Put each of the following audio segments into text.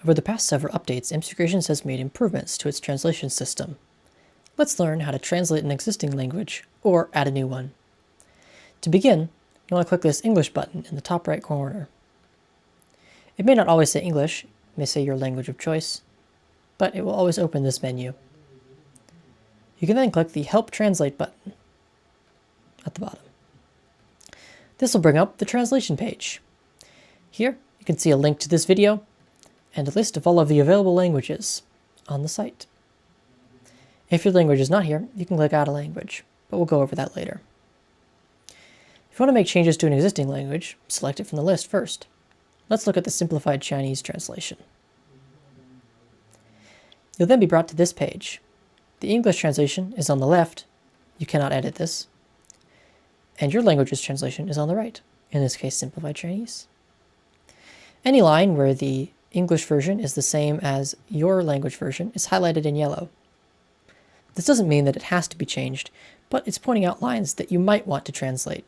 Over the past several updates, MCCreations has made improvements to its translation system. Let's learn how to translate an existing language, or add a new one. To begin, you want to click this English button in the top right corner. It may not always say English, it may say your language of choice, but it will always open this menu. You can then click the Help Translate button at the bottom. This will bring up the translation page. Here, you can see a link to this video and a list of all of the available languages on the site. If your language is not here, you can click Add a Language, but we'll go over that later. If you want to make changes to an existing language, select it from the list first. Let's look at the simplified Chinese translation. You'll then be brought to this page. The English translation is on the left. You cannot edit this. And your language's translation is on the right, in this case simplified Chinese. Any line where the English version is the same as your language version is highlighted in yellow. This doesn't mean that it has to be changed, but it's pointing out lines that you might want to translate.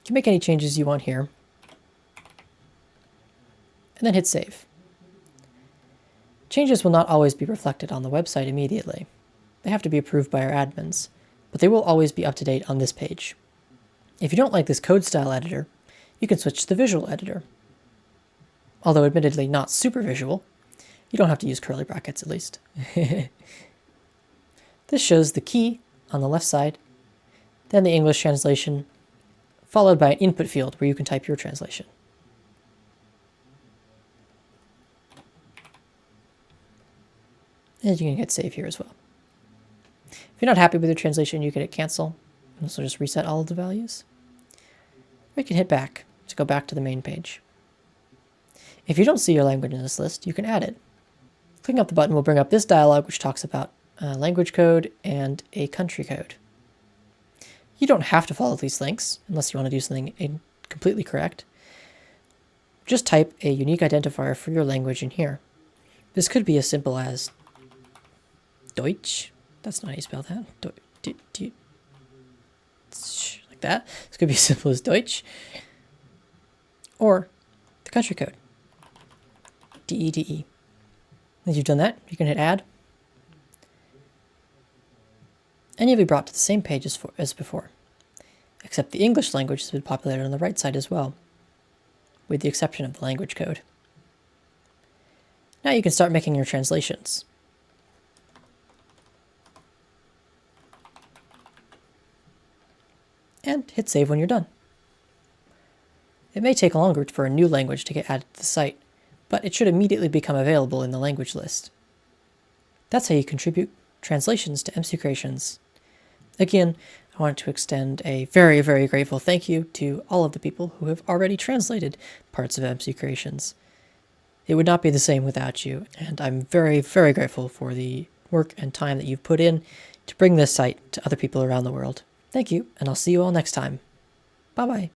You can make any changes you want here, and then hit save. Changes will not always be reflected on the website immediately. They have to be approved by our admins, but they will always be up to date on this page. If you don't like this code style editor, you can switch to the visual editor. Although admittedly not super visual, you don't have to use curly brackets at least. This shows the key on the left side, then the English translation, followed by an input field where you can type your translation. And you can hit save here as well. If you're not happy with your translation, you can hit cancel, and this will just reset all of the values. Or you can hit back to go back to the main page. If you don't see your language in this list, you can add it. Clicking up the button will bring up this dialog which talks about language code and a country code. You don't have to follow these links unless you want to do something completely correct. Just type a unique identifier for your language in here. This could be as simple as Deutsch. That's not how you spell that. Like that. This could be as simple as Deutsch. Or the country code. DEDE. Once you've done that, you can hit add. And you'll be brought to the same page as before. Except the English language has been populated on the right side as well, with the exception of the language code. Now you can start making your translations. And hit save when you're done. It may take longer for a new language to get added to the site, but it should immediately become available in the language list. That's how you contribute translations to MCCreations. Again, I want to extend a very, very grateful thank you to all of the people who have already translated parts of MCCreations. It would not be the same without you, and I'm very, very grateful for the work and time that you've put in to bring this site to other people around the world. Thank you, and I'll see you all next time. Bye-bye.